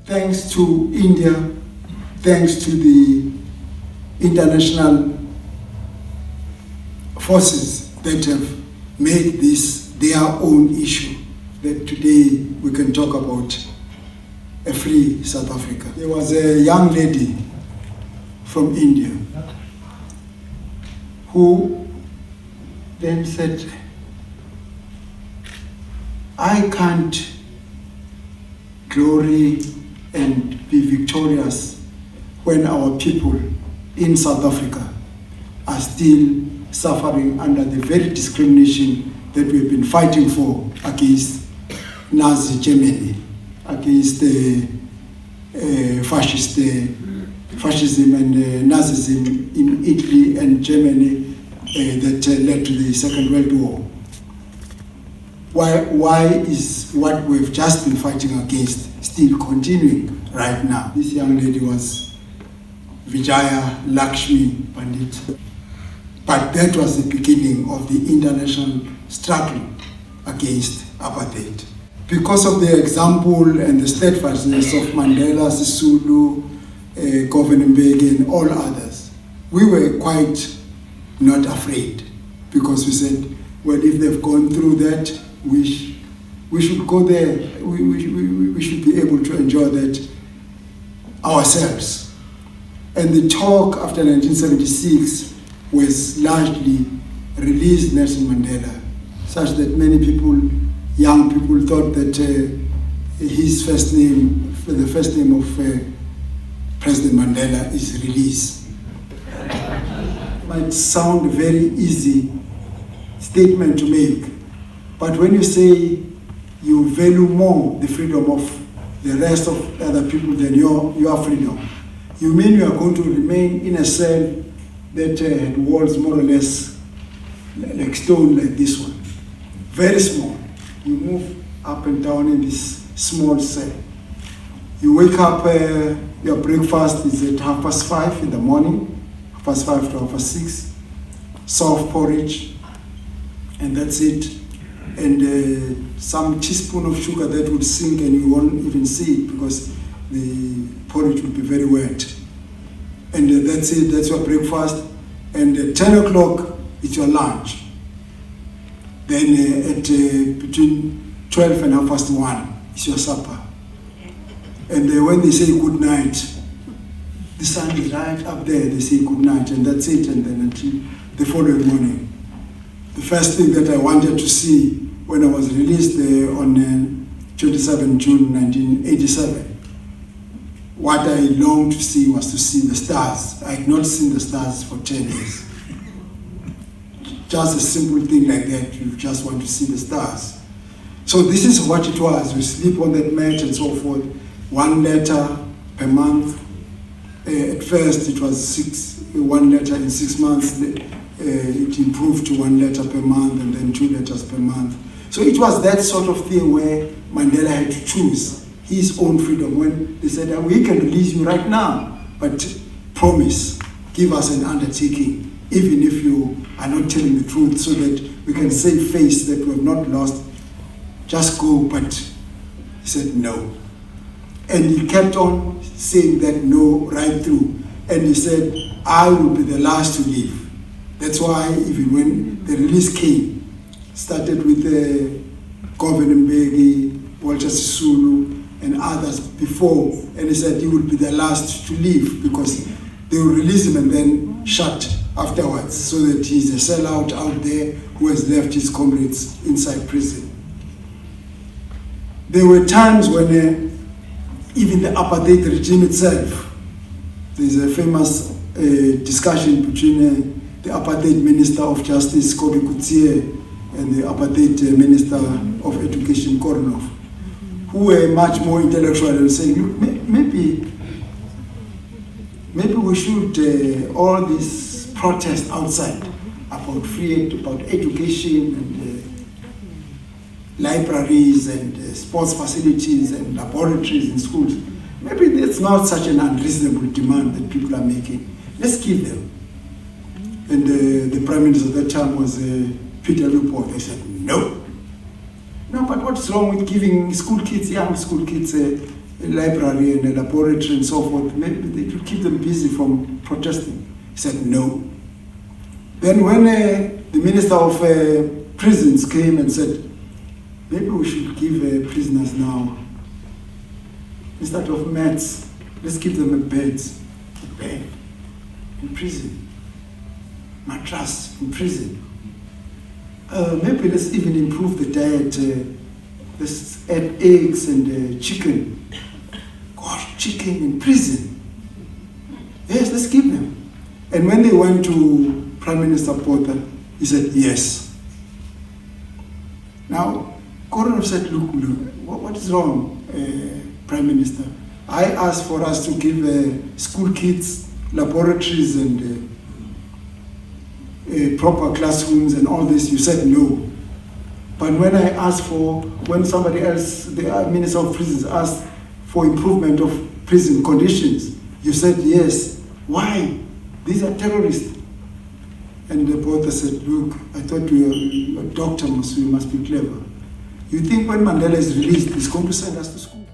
thanks to India, thanks to the international forces that have made this their own issue, that today we can talk about a free South Africa. There was a young lady from India who then said, I can't glory and be victorious when our people in South Africa are still suffering under the very discrimination that we've been fighting for against Nazi Germany, against fascism and Nazism in Italy and Germany that led to the Second World War. Why is what we've just been fighting against still continuing right now? This young lady was Vijaya Lakshmi Pandit. But that was the beginning of the international struggle against apartheid. Because of the example and the steadfastness of Mandela, Sisulu, Govan Mbeki, and all others, we were quite not afraid, because we said, well, if they've gone through that, we should go there. We should be able to enjoy that ourselves. And the talk after 1976 was largely released Nelson Mandela, such that many people, young people, thought that his first name, the first name of President Mandela is release. Might sound a very easy statement to make, but when you say you value more the freedom of the rest of other people than your freedom, you mean you are going to remain in a cell that had walls more or less like stone, like this one, very small. You move up and down in this small cell. You wake up, your breakfast is at 5:30 in the morning, 5:30 to 6:30, soft porridge, and that's it. And some teaspoon of sugar that would sink and you won't even see it because the porridge would be very wet. And that's it, that's your breakfast. And at 10 o'clock, it's your lunch. Then at between 12 and 1:30, it's your supper. And when they say good night, the sun is right up there, they say good night, and that's it, and then until the following morning. The first thing that I wanted to see when I was released on 27 June 1987, what I longed to see was to see the stars. I had not seen the stars for 10 years. Just a simple thing like that, you just want to see the stars. So this is what it was. We sleep on that mat and so forth. 1 letter per month. At first it was 1 letter in 6 months. It improved to 1 letter per month and then 2 letters per month. So it was that sort of thing where Mandela had to choose his own freedom when they said, we can release you right now, but promise, give us an undertaking, even if you are not telling the truth, so that we can save face that we have not lost. Just go. But he said no. And he kept on saying that no right through. And he said, I will be the last to leave. That's why even when the release came, started with Govan Mbeki, Walter Sisulu, and others before, and he said he would be the last to leave because they will release him and then shut afterwards, so that he's a sellout out there who has left his comrades inside prison. There were times when even the apartheid regime itself, there's a famous discussion between the apartheid Minister of Justice, Kobe Kutsie, and the apartheid Minister of Education, Koronov, who were much more intellectual and saying, maybe we should, all this protest outside about about education and libraries and sports facilities and laboratories in schools, maybe it's not such an unreasonable demand that people are making. Let's give them. And the Prime Minister at that time was Peter Lupo. They said, no. No, but what's wrong with giving school kids, young school kids, library and a laboratory and so forth. Maybe they could keep them busy from protesting. He said no. Then when the Minister of Prisons came and said, maybe we should give prisoners now, instead of mats, let's give them a bed in prison, mattress in prison. Maybe let's even improve the diet. Let's add eggs and chicken. Gosh, chicken in prison. Yes, let's give them. And when they went to Prime Minister Porter, he said yes. Now, Koronov said, look, what is wrong, Prime Minister? I asked for us to give school kids laboratories and proper classrooms and all this. You said no. But when I asked when somebody else, the Minister of Prisons, asked for improvement of prison conditions, you said yes. Why? These are terrorists. And the Porter said, look, I thought you were a doctor, so you must be clever. You think when Mandela is released, he's going to send us to school?